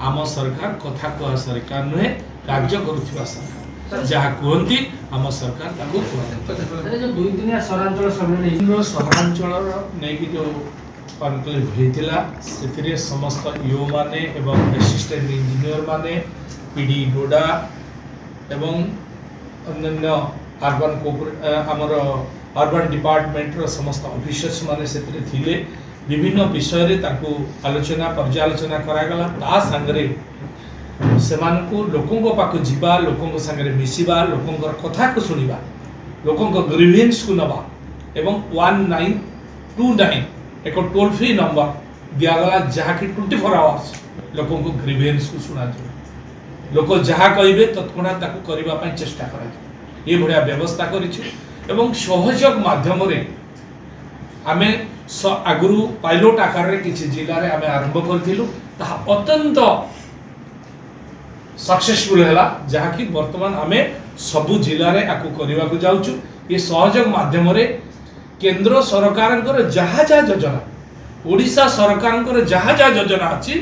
आम सरकार कथा कह सरकार नुहे कार्य करुवा सरकार जहाँ कहती आम सरकार सहरांचल नहीं जो कनक्लेव होता से समस्त ईओ माने एवं असिस्टेंट इंजीनियर माने पीडी डोडा एवं अन्य अर्बन आमर अर्बन डिपार्टमेंट रो समस्त ऑफिसर्स माने से थिले विभिन्न विषय रे ताकू आलोचना पर्यालोचना करागला ता संगरे सेमानकू लोकंको पाकू जीवा लोकंको संगरे मिसिबा लोकंकर कथा को सुनिबा लोकंको ग्रीवेंस को नबा एवं 1929 एक टोल फ्री नंबर दियागला जहाँ की 24 आवर्स लोकंको ग्रीवेंस को सुना जाए लोक जहाँ कहिबे तत्क्षणात ताकू करिबा पई चेष्टा करा जाए ये बढ़िया व्यवस्था करिछु एवं सहयोग माध्यम आमे आगुरु पायलट आकार रे किछि जिल्ला रे आमे आरंभ करथिलु ता अत्यंत सक्सेसफुल हैला जहा कि वर्तमान आमे सबु जिल्ला रे आकु करिवा को जाउछु ये सहयोग माध्यम रे केंद्र सरकारनकर जहा जहा योजना ओडिसा सरकारनकर जहा जहा योजना अछि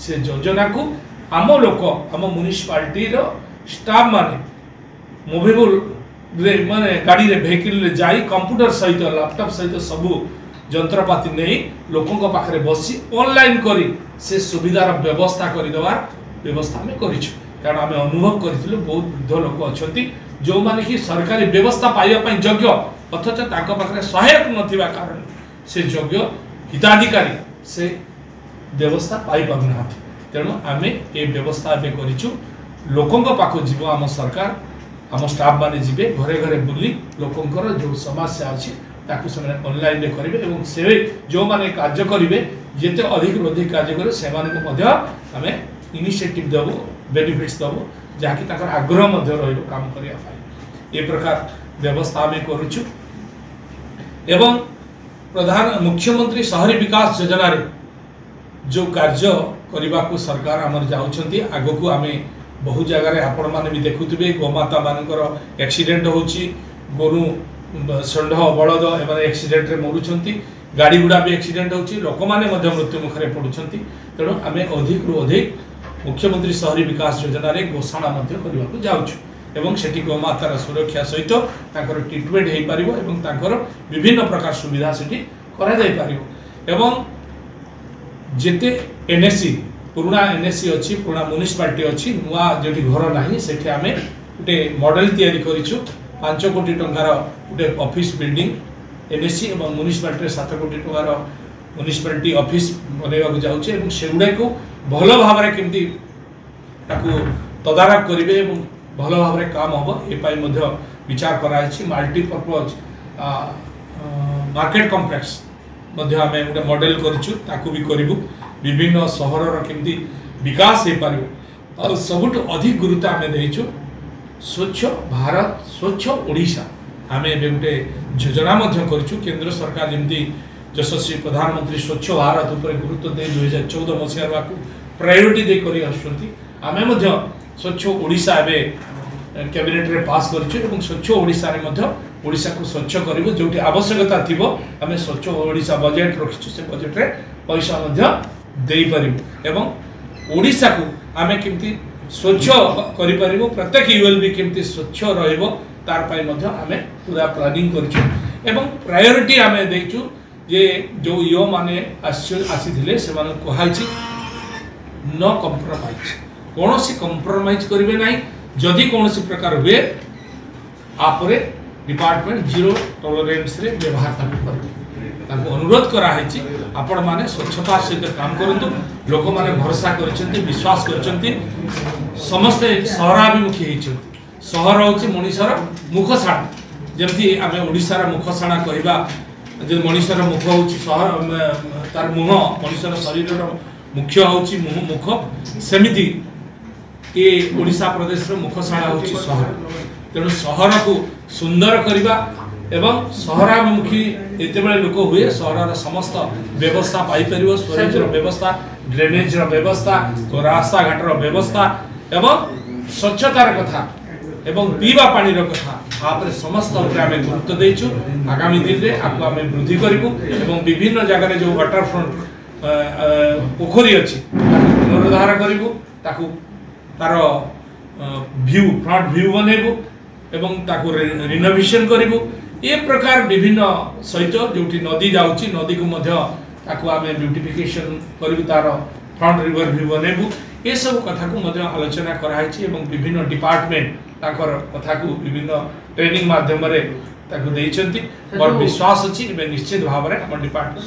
से योजना को आम लोक आम म्युनिसिपालिटी रो स्टाफ माने मूवेबल रे माने गाड़ी रे वेहिकल रे जाई कंप्यूटर सहित लैपटॉप सहित सबु जंत्रपाति नहीं लोकों पाखरे बसी ऑनलाइन करी से सुविधार व्यवस्था करी देवार व्यवस्था में करिछु कारण आमे अनुभव करथिलु बहुत वृद्ध लोक अछंती जो माने कि सरकारी व्यवस्था पाइबा पई योग्य अथच ताको पाखरे सहायक नथिबा कारण से योग्य हिताधिकारी से व्यवस्था पाई पाउना तेणु आमे ए व्यवस्था बे करिछु लोकों पाखो जीव आम सरकार आम स्टाफ माने जीवे घरे घरे बुली लोकंकर जो समस्या अछि ताकू से ऑनलाइन रे करिवे एवं से जो माने कार्य करिवे जेते अधिक कार्य करे से माने को मध्य हमें इनिशिएटिव देबो बेनिफिट्स देबो जाकि ताकर आग्रह मध्य रहइबो काम करिया पाई ए प्रकार व्यवस्था में करूछु एवं प्रधान मुख्यमंत्री शहरी विकास योजना रे जो कार्य करबा को सरकार हमर जाउछंती आगो को हमें बहु जगह रे आपण माने भी देखुथिबे गोमाता मानकर एक्सीडेंट होची गोरु षंढ बलद एमाने एक्सीडेंट रे मरुछंती गाड़ी गुडा भी एक्सीडेंट होची लोक माने मध्य मृत्यु मुखरे पडुछंती तेणु आमे अधिक रु अधिक मुख्यमंत्री शहरी विकास योजना रे घोषणा मध्य करबा को जाउछु एवं सेठी गोमातार सुरक्षा सहित ताकर ट्रीटमेंट हेई परिबो एवं ताकर विभिन्न प्रकार सुविधा सेठी करा जाई परिबो एवं जेते एनएससी पुराना एनएससी अच्छी पुराना म्युनिसिपालिटी अच्छी नुआ जोटी घर नाही सेठी आमे गोटे मॉडल तयारी करिछु 5 कोटी टंकार गोटे ऑफिस बिल्डिंग एनएससी एवं म्युनिसिपालिटी 7 कोटी टंकार म्युनिसिपालिटी ऑफिस बनैबा को जाउछे एवं सेगुडा को भलो भाव रे केमती ताकू तदारक करिवे एवं भलो भाव रे काम होबो ए पाई मध्य विचार करा अछि मल्टीपर्पज मार्केट कॉम्प्लेक्स मध्य आमे गोटे मॉडल करिछु ताकू भी करिवु विभिन्न सहर केमती विकास हो पार और सबुठ अधिक गुरुत्व आम देचु स्वच्छ भारत स्वच्छ ओडिशा आम गोटे योजना करूँ केंद्र सरकार जमी यशस्वी प्रधानमंत्री स्वच्छ भारत उपर गुरुत्व दे 2014 मसीह प्रायोरिटी दे करी आम स्वच्छ ओडिशा एवं कैबिनेट रे पास करूँ स्वच्छ ओडिशा रे ओडिशा को स्वच्छ करूँ जो आवश्यकता थी आम स्वच्छ ओडिशा बजेट रखीचु से बजेट रे पैसा दे पारिबु एवं ओडिशा को आमे केमती स्वच्छ करि पारिबु प्रत्येक यूएलबी केमती स्वच्छ रहइबो तार पई मध्य आमे पूरा प्लानिंग करछु एवं प्रायोरिटी आमे देचु जे जो यो माने आसीथिले से माने कोहाइछि नो कॉम्प्रोमाइज कोनोसी कॉम्प्रोमाइज करिवे नाही जदि कोनोसी प्रकार हुए आपरे डिपार्टमेंट जीरो टॉलरेंस रे व्यवहार करबो ताको अनुरोध करा है आपण माने स्वच्छता सहित काम करंतु लोक माने भरोसा करछंती विश्वास करछंती समस्त सहराभिमुखी हेछंती सहर होछि मनीषर मुखसाणा जेमती आमे ओडिसा रा मुखसाणा कहबा जे मनीषर मुख होछि सहर तार मुह मनीषर शरीर रो मुख्य होछि मुख सेमिति ए ओडिसा प्रदेश रो मुखसाणा होछि सहर तेणु सहर को सुंदर करबा एवं सहराभिमुखी एतेबेले लोक हुए सहर समस्त व्यवस्था पाई परिबो स्वरेज व्यवस्था ड्रेनेज व्यवस्था रास्ता घाट व्यवस्था एवं स्वच्छतार कथा एवं पीवा पानी कथा आपरे समस्त आम गुरुत्व देचु आगामी दिन में आपको आम वृद्धि करूँ एवं विभिन्न जगह जो वाटर फ्रंट पोखरी अच्छी पुनरुद्धार करूँ ताकू तार व्यू फ्रंट व्यू बनैबू एवं ताकू रिनोवेशन करिबू ए प्रकार विभिन्न सहित जोटी नदी जाउची नदी को मध्य ताकू आमे ब्यूटिफिकेशन करिबू तार फ्रंट रिवर व्यू बनैबू ए सब कथा को मध्य आलोचना कराई एवं विभिन्न डिपार्टमेंट ताकर कथा को विभिन्न ट्रेनिंग माध्यम रे ताकू देइचंती और विश्वास अछि निश्चित भाव रे हमर डिपार्टमेंट